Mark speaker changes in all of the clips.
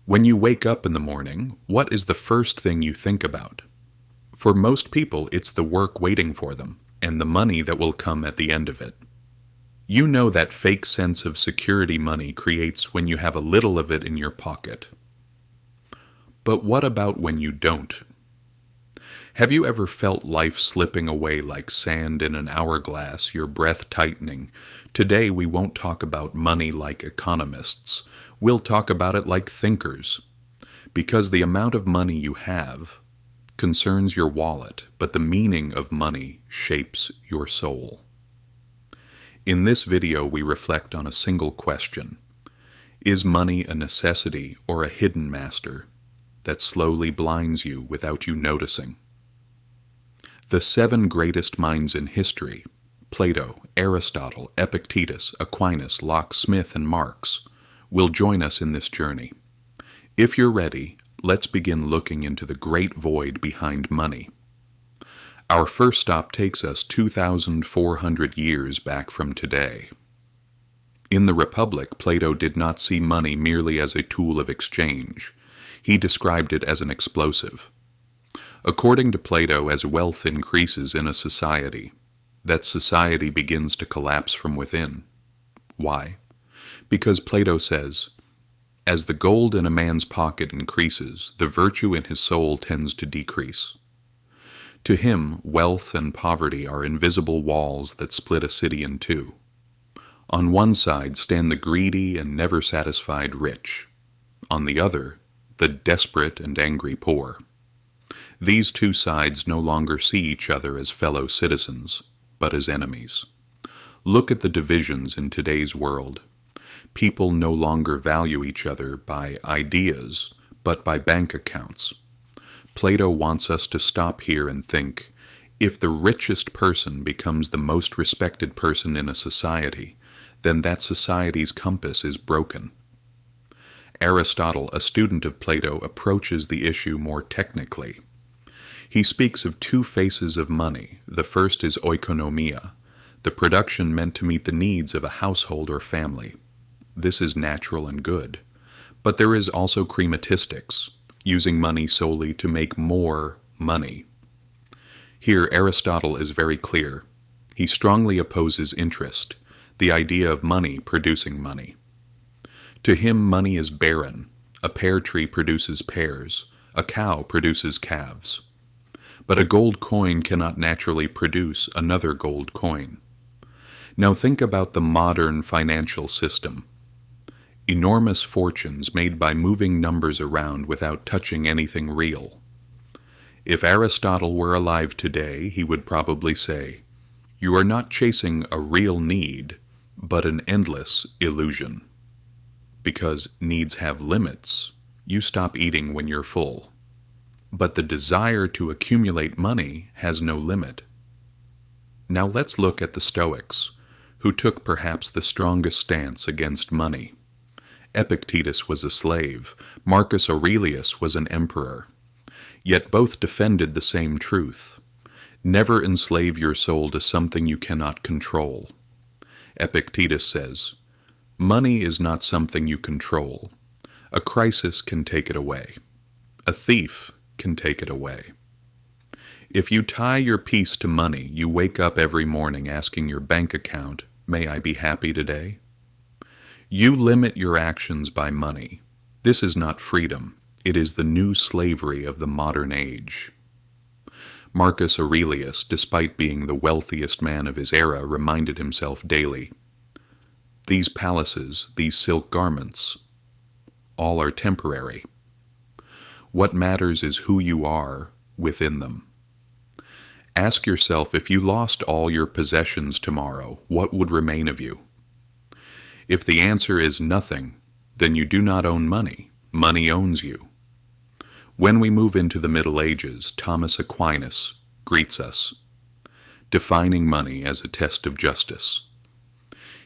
Speaker 1: When you wake up in the morning, what is the first thing you think about? For most people, it's the work waiting for them, and the money that will come at the end of it. You know that fake sense of security money creates when you have a little of it in your pocket. But what about when you don't? Have you ever felt life slipping away like sand in an hourglass, your breath tightening? Today we won't talk about money like economists. We'll talk about it like thinkers. Because the amount of money you have concerns your wallet, but the meaning of money shapes your soul. In this video, we reflect on a single question. Is money a necessity or a hidden master that slowly blinds you without you noticing? The 7 greatest minds in history, Plato, Aristotle, Epictetus, Aquinas, Locke, Smith, and Marx, will join us in this journey. If you're ready, let's begin looking into the great void behind money. Our first stop takes us 2,400 years back from today. In the Republic, Plato did not see money merely as a tool of exchange. He described it as an explosive. According to Plato, as wealth increases in a society, that society begins to collapse from within. Why? Because Plato says, as the gold in a man's pocket increases, the virtue in his soul tends to decrease. To him, wealth and poverty are invisible walls that split a city in two. On one side stand the greedy and never satisfied rich. On the other, the desperate and angry poor. These two sides no longer see each other as fellow citizens, but as enemies. Look at the divisions in today's world. People no longer value each other by ideas, but by bank accounts. Plato wants us to stop here and think, if the richest person becomes the most respected person in a society, then that society's compass is broken. Aristotle, a student of Plato, approaches the issue more technically. He speaks of 2 faces of money. The first is oikonomia, the production meant to meet the needs of a household or family. This is natural and good. But there is also crematistics, using money solely to make more money. Here Aristotle is very clear. He strongly opposes interest, the idea of money producing money. To him, money is barren. A pear tree produces pears. A cow produces calves. But a gold coin cannot naturally produce another gold coin. Now think about the modern financial system. Enormous fortunes made by moving numbers around without touching anything real. If Aristotle were alive today, he would probably say, you are not chasing a real need, but an endless illusion. Because needs have limits, you stop eating when you're full. But the desire to accumulate money has no limit. Now let's look at the Stoics, who took perhaps the strongest stance against money. Epictetus was a slave. Marcus Aurelius was an emperor. Yet both defended the same truth. Never enslave your soul to something you cannot control. Epictetus says, money is not something you control. A crisis can take it away. A thief can take it away. If you tie your peace to money, you wake up every morning asking your bank account, may I be happy today? You limit your actions by money. This is not freedom. It is the new slavery of the modern age. Marcus Aurelius, despite being the wealthiest man of his era, reminded himself daily, these palaces, these silk garments, all are temporary. What matters is who you are within them. Ask yourself, if you lost all your possessions tomorrow, what would remain of you? If the answer is nothing, then you do not own money. Money owns you. When we move into the Middle Ages, Thomas Aquinas greets us, defining money as a test of justice.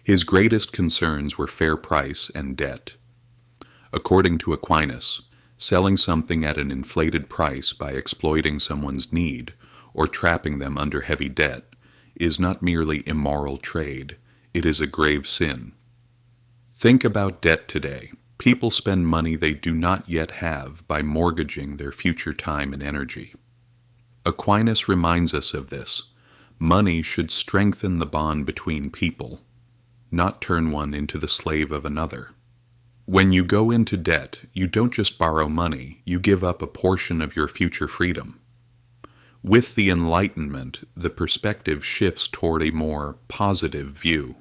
Speaker 1: His greatest concerns were fair price and debt. According to Aquinas, selling something at an inflated price by exploiting someone's need or trapping them under heavy debt is not merely immoral trade, it is a grave sin. Think about debt today. People spend money they do not yet have by mortgaging their future time and energy. Aquinas reminds us of this. Money should strengthen the bond between people, not turn one into the slave of another. When you go into debt, you don't just borrow money, you give up a portion of your future freedom. With the Enlightenment, the perspective shifts toward a more positive view.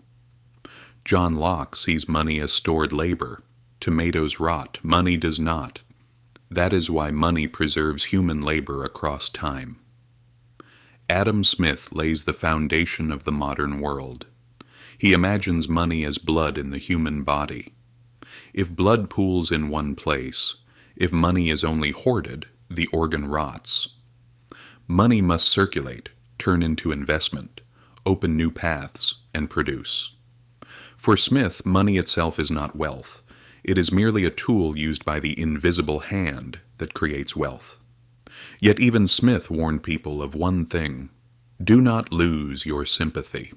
Speaker 1: John Locke sees money as stored labor. Tomatoes rot, money does not. That is why money preserves human labor across time. Adam Smith lays the foundation of the modern world. He imagines money as blood in the human body. If blood pools in one place, if money is only hoarded, the organ rots. Money must circulate, turn into investment, open new paths, and produce. For Smith, money itself is not wealth. It is merely a tool used by the invisible hand that creates wealth. Yet even Smith warned people of one thing: do not lose your sympathy.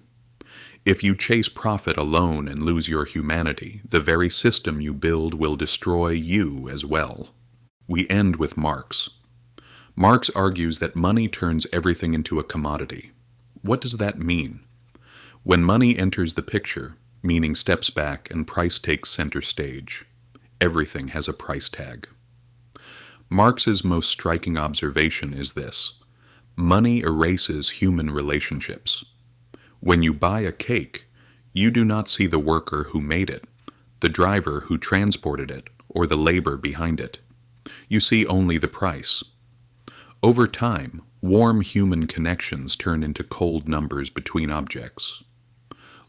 Speaker 1: If you chase profit alone and lose your humanity, the very system you build will destroy you as well. We end with Marx. Marx argues that money turns everything into a commodity. What does that mean? When money enters the picture, meaning steps back and price takes center stage, everything has a price tag. Marx's most striking observation is this: money erases human relationships. When you buy a cake, you do not see the worker who made it, the driver who transported it, or the labor behind it. You see only the price. Over time, warm human connections turn into cold numbers between objects.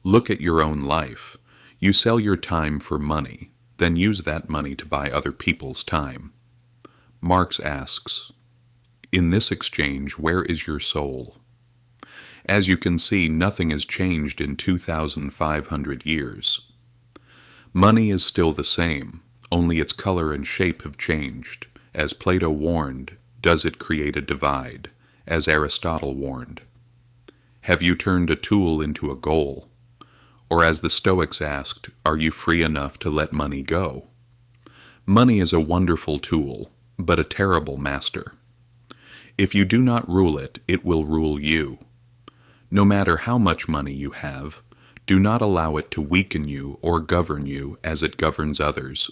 Speaker 1: Look at your own life. You sell your time for money, then use that money to buy other people's time. Marx asks, in this exchange, where is your soul? As you can see, nothing has changed in 2,500 years. Money is still the same, only its color and shape have changed. As Plato warned, does it create a divide? As Aristotle warned. Have you turned a tool into a goal? Or as the Stoics asked, are you free enough to let money go? Money is a wonderful tool, but a terrible master. If you do not rule it, it will rule you. No matter how much money you have, do not allow it to weaken you or govern you as it governs others.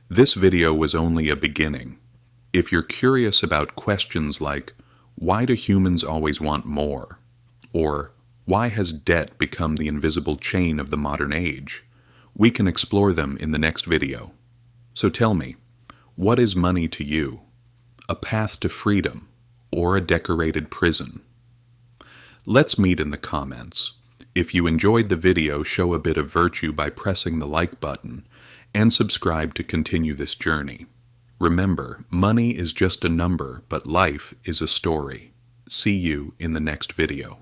Speaker 1: This video was only a beginning. If you're curious about questions like, why do humans always want more? Or, why has debt become the invisible chain of the modern age? We can explore them in the next video. So tell me, what is money to you? A path to freedom, or a decorated prison? Let's meet in the comments. If you enjoyed the video, show a bit of virtue by pressing the like button, and subscribe to continue this journey. Remember, money is just a number, but life is a story. See you in the next video.